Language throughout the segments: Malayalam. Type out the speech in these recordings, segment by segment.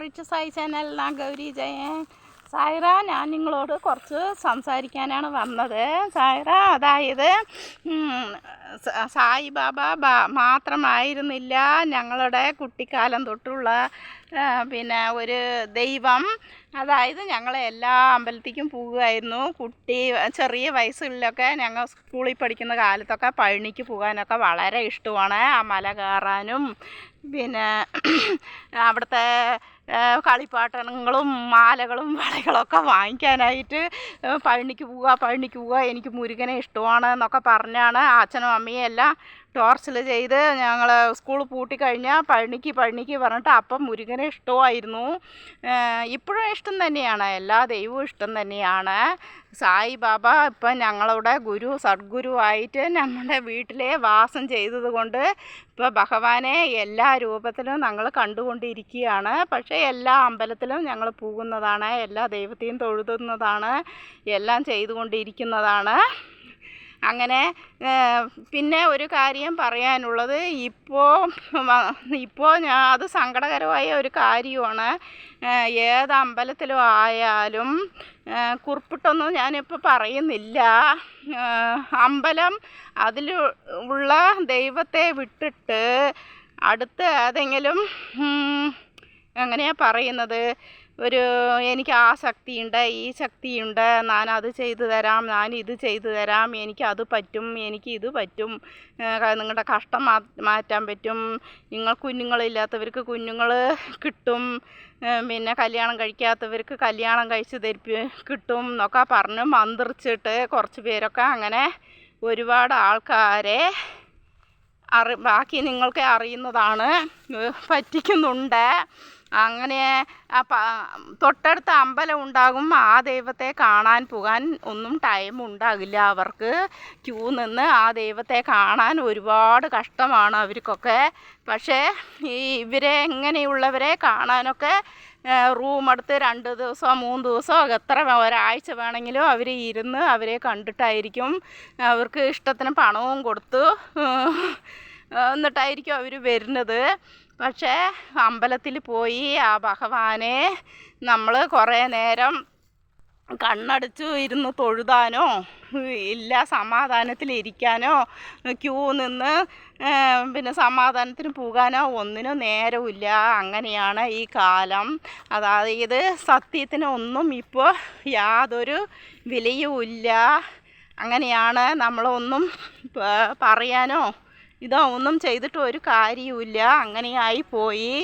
റിച്ച് സായി ചാനൽ ഗൗരി ജയൻ. സായിറ, ഞാൻ നിങ്ങളോട് കുറച്ച് സംസാരിക്കാനാണ് വന്നത്. സായിറ, അതായത് സായിബാബ മാത്രമായിരുന്നില്ല ഞങ്ങളുടെ കുട്ടിക്കാലം തൊട്ടുള്ള ഒരു ദൈവം. അതായത് ഞങ്ങൾ എല്ലാ അമ്പലത്തിലേക്കും പോകുമായിരുന്നു. ചെറിയ വയസ്സുകളിലൊക്കെ ഞങ്ങൾ സ്കൂളിൽ പഠിക്കുന്ന കാലത്തൊക്കെ പഴനിക്ക് പോകാനൊക്കെ വളരെ ഇഷ്ടമാണ്. ആ മല കയറാനും അവിടുത്തെ കളിപ്പാട്ടങ്ങളും മാലകളും വളകളൊക്കെ വാങ്ങിക്കാനായിട്ട് പഴനിക്ക് പോവുക, എനിക്ക് മുരുകനെ ഇഷ്ടമാണ് എന്നൊക്കെ പറഞ്ഞാണ് അച്ഛനും അമ്മയും എല്ലാം ടോർച്ചിൽ ചെയ്ത് ഞങ്ങൾ സ്കൂൾ പൂട്ടിക്കഴിഞ്ഞാൽ പഴനിക്ക് പറഞ്ഞിട്ട് അപ്പം മുരുകനെ ഇഷ്ടമായിരുന്നു. ഇപ്പോഴും ഇഷ്ടം തന്നെയാണ്, എല്ലാ ദൈവവും ഇഷ്ടം തന്നെയാണ്. സായിബാബ ഇപ്പം ഞങ്ങളുടെ സദ്ഗുരുവായിട്ട് നമ്മുടെ വീട്ടിലെ വാസം ചെയ്തത് കൊണ്ട് ഇപ്പോൾ ഭഗവാനെ എല്ലാ രൂപത്തിലും ഞങ്ങൾ കണ്ടുകൊണ്ടിരിക്കുകയാണ്. പക്ഷേ എല്ലാ അമ്പലത്തിലും ഞങ്ങൾ പോകുന്നതാണ്, എല്ലാ ദൈവത്തെയും തൊഴുതുന്നതാണ്, എല്ലാം ചെയ്തുകൊണ്ടിരിക്കുന്നതാണ്. അങ്ങനെ പിന്നെ ഒരു കാര്യം പറയാനുള്ളത്, ഇപ്പോൾ അത് സങ്കടകരമായ ഒരു കാര്യമാണ്. ഏത് അമ്പലത്തിലും ആയാലും കുറിപ്പിട്ടൊന്നും ഞാനിപ്പോൾ പറയുന്നില്ല. അമ്പലം അതിൽ ഉള്ള ദൈവത്തെ വിട്ടിട്ട് അടുത്ത് ഏതെങ്കിലും എങ്ങനെയാണ് പറയുന്നത്, എനിക്ക് ആ ശക്തിയുണ്ട്, ഈ ശക്തിയുണ്ട്, ഞാനത് ചെയ്തു തരാം, ഞാനിത് ചെയ്തു തരാം, എനിക്കത് പറ്റും, എനിക്കിത് പറ്റും, നിങ്ങളുടെ കഷ്ടം മാറ്റാൻ പറ്റും, കുഞ്ഞുങ്ങളില്ലാത്തവർക്ക് കുഞ്ഞുങ്ങൾ കിട്ടും, കല്യാണം കഴിക്കാത്തവർക്ക് കല്യാണം കഴിച്ച് കിട്ടും എന്നൊക്കെ പറഞ്ഞ് മന്ത്രിച്ചിട്ട് കുറച്ച് പേരൊക്കെ അങ്ങനെ ഒരുപാട് ആൾക്കാരെ ബാക്കി നിങ്ങൾക്ക് അറിയുന്നതാണ് പറ്റിക്കുന്നുണ്ട്. അങ്ങനെ തൊട്ടടുത്ത അമ്പലം ഉണ്ടാകും, ആ ദൈവത്തെ കാണാൻ പോകാൻ ഒന്നും ടൈം ഉണ്ടാകില്ല അവർക്ക്. ക്യൂ നിന്ന് ആ ദൈവത്തെ കാണാൻ ഒരുപാട് കഷ്ടമാണ് അവർക്കൊക്കെ. പക്ഷേ ഇങ്ങനെയുള്ളവരെ കാണാനൊക്കെ റൂം എടുത്ത് 2 ദിവസമോ 3 ദിവസമോ ഒരാഴ്ച വേണമെങ്കിലും അവർ ഇരുന്ന് അവരെ കണ്ടിട്ടായിരിക്കും, അവർക്ക് ഇഷ്ടത്തിന് പണവും കൊടുത്ത് എന്നിട്ടായിരിക്കും അവർ വരുന്നത്. പക്ഷേ അമ്പലത്തിൽ പോയി ആ ഭഗവാനെ നമ്മൾ കുറേ നേരം കണ്ണടച്ചു ഇരുന്ന് തൊഴുതാനോ ഇല്ല സമാധാനത്തിലിരിക്കാനോ ക്യൂ നിന്ന് സമാധാനത്തിന് പോകാനോ ഒന്നിനും നേരമില്ല. അങ്ങനെയാണ് ഈ കാലം. അതായത് സത്യത്തിന് ഒന്നും ഇപ്പോൾ യാതൊരു വിലയുമില്ല. അങ്ങനെയാണ്, നമ്മളൊന്നും പറയാനോ ഒന്നും ചെയ്തിട്ട് ഒരു കാര്യവുമില്ല. അങ്ങനെയായിപ്പോയി.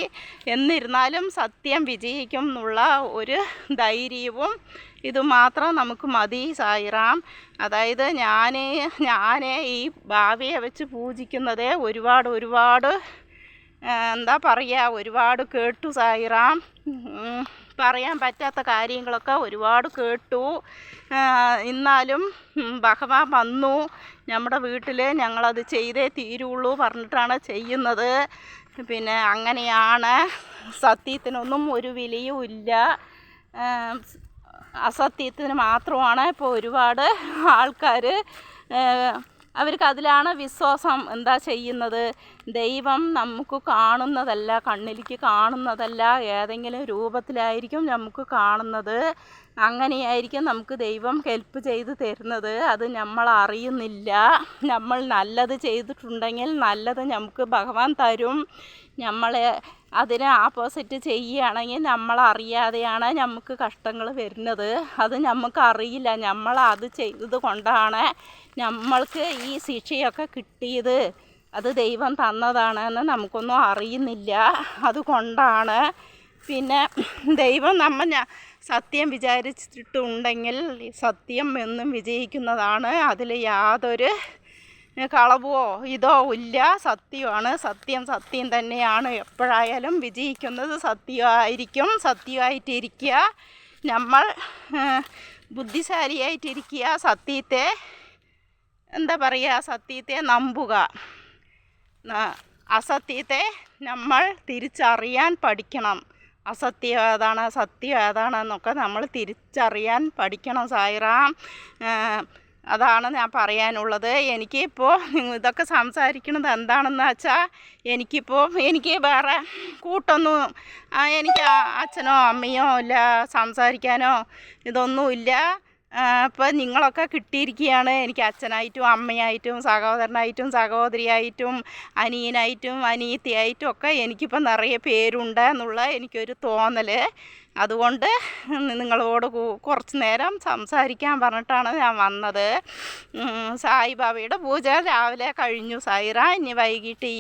എന്നിരുന്നാലും സത്യം വിജയിക്കും എന്നുള്ള ഒരു ധൈര്യവും ഇതുമാത്രം നമുക്ക് മതി സായിറാം. അതായത് ഞാൻ ഈ ഭാവിയെ വെച്ച് പൂജിക്കുന്നത് ഒരുപാട് ഒരുപാട് കേട്ടു സായിറാം. പറയാൻ പറ്റാത്ത കാര്യങ്ങളൊക്കെ ഒരുപാട് കേട്ടു. എന്നാലും ഭഗവാൻ വന്നു നമ്മുടെ വീട്ടിൽ, ഞങ്ങളത് ചെയ്തേ തീരുള്ളൂ പറഞ്ഞിട്ടാണ് ചെയ്യുന്നത്. അങ്ങനെയാണ്. സത്യത്തിനൊന്നും ഒരു വിലയും ഇല്ല, അസത്യത്തിന് മാത്രമാണ് ഇപ്പോൾ ഒരുപാട് ആൾക്കാർ അവർക്ക് അതിലാണ് വിശ്വാസം. എന്താ ചെയ്യുന്നത്, ദൈവം നമുക്ക് കാണുന്നതല്ല, കണ്ണിലേക്ക് കാണുന്നതല്ല, ഏതെങ്കിലും രൂപത്തിലായിരിക്കും നമുക്ക് കാണുന്നത്. അങ്ങനെയായിരിക്കും നമുക്ക് ദൈവം ഹെൽപ്പ് ചെയ്ത് തരുന്നത്. അത് നമ്മൾ അറിയുന്നില്ല. നമ്മൾ നല്ലത് ചെയ്തിട്ടുണ്ടെങ്കിൽ നല്ലത് നമുക്ക് ഭഗവാൻ തരും. നമ്മൾ അതിന് ആപ്പോസിറ്റ് ചെയ്യുകയാണെങ്കിൽ നമ്മളറിയാതെയാണ് നമുക്ക് കഷ്ടങ്ങൾ വരുന്നത്. അത് നമുക്കറിയില്ല. അത് ചെയ്തത് കൊണ്ടാണ് നമ്മൾക്ക് ഈ ശിക്ഷയൊക്കെ കിട്ടിയത്. അത് ദൈവം തന്നതാണെന്ന് നമുക്കൊന്നും അറിയുന്നില്ല. അതുകൊണ്ടാണ്. ദൈവം സത്യം വിചാരിച്ചിട്ടുണ്ടെങ്കിൽ സത്യം എന്നും വിജയിക്കുന്നതാണ്. അതിൽ യാതൊരു കളവോ ഇല്ല. സത്യമാണ്. സത്യം തന്നെയാണ്. എപ്പോഴായാലും വിജയിക്കുന്നത് സത്യമായിരിക്കും. സത്യമായിട്ടിരിക്കുക, നമ്മൾ ബുദ്ധിശാലിയായിട്ടിരിക്കുക, സത്യത്തെ സത്യത്തെ നമ്പുക, അസത്യത്തെ നമ്മൾ തിരിച്ചറിയാൻ പഠിക്കണം. അസത്യം ഏതാണ്, സത്യം ഏതാണെന്നൊക്കെ നമ്മൾ തിരിച്ചറിയാൻ പഠിക്കണം സായിറാം. അതാണ് ഞാൻ പറയാനുള്ളത്. എനിക്കിപ്പോൾ ഇതൊക്കെ സംസാരിക്കുന്നത് എന്താണെന്ന് വെച്ചാൽ എനിക്ക് വേറെ കൂട്ടൊന്നും എനിക്ക് അച്ഛനോ അമ്മയോ ഇല്ല, സംസാരിക്കാനോ ഇതൊന്നുമില്ല. ഇപ്പോൾ നിങ്ങളൊക്കെ കിട്ടിയിരിക്കുകയാണ്. എനിക്ക് അച്ഛനായിട്ടും അമ്മയായിട്ടും സഹോദരനായിട്ടും സഹോദരിയായിട്ടും അനിയനായിട്ടും അനിയത്തിയായിട്ടും ഒക്കെ എനിക്കിപ്പോൾ നിറയെ പേരുണ്ട് എന്നുള്ള എനിക്കൊരു തോന്നൽ. അതുകൊണ്ട് നിങ്ങളോട് കുറച്ച് നേരം സംസാരിക്കാൻ പറഞ്ഞിട്ടാണ് ഞാൻ വന്നത്. സായിബാബയുടെ പൂജ രാവിലെ കഴിഞ്ഞു സായിറ. ഇനി വൈകിട്ട്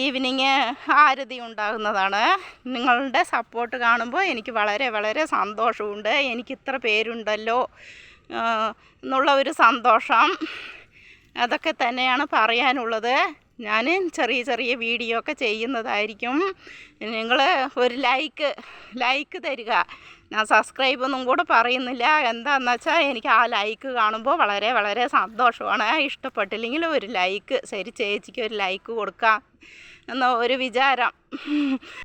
ഈവനിങ് ആരതി ഉണ്ടാകുന്നതാണ്. നിങ്ങളുടെ സപ്പോർട്ട് കാണുമ്പോൾ എനിക്ക് വളരെ വളരെ സന്തോഷമുണ്ട്. എനിക്കിത്ര പേരുണ്ടല്ലോ എന്നുള്ള ഒരു സന്തോഷം. അതൊക്കെ തന്നെയാണ് പറയാനുള്ളത്. ഞാൻ ചെറിയ ചെറിയ വീഡിയോ ഒക്കെ ചെയ്യുന്നതായിരിക്കും. നിങ്ങൾ ഒരു ലൈക്ക് തരിക. ഞാൻ സബ്സ്ക്രൈബൊന്നും കൂടെ പറയുന്നില്ല. എന്താണെന്ന് വെച്ചാൽ എനിക്ക് ആ ലൈക്ക് കാണുമ്പോൾ വളരെ വളരെ സന്തോഷമാണ്. ഇഷ്ടപ്പെട്ടില്ലെങ്കിൽ ഒരു ലൈക്ക്, ശരി ചേച്ചിക്ക് ഒരു ലൈക്ക് കൊടുക്കാം എന്ന ഒരു വിചാരം.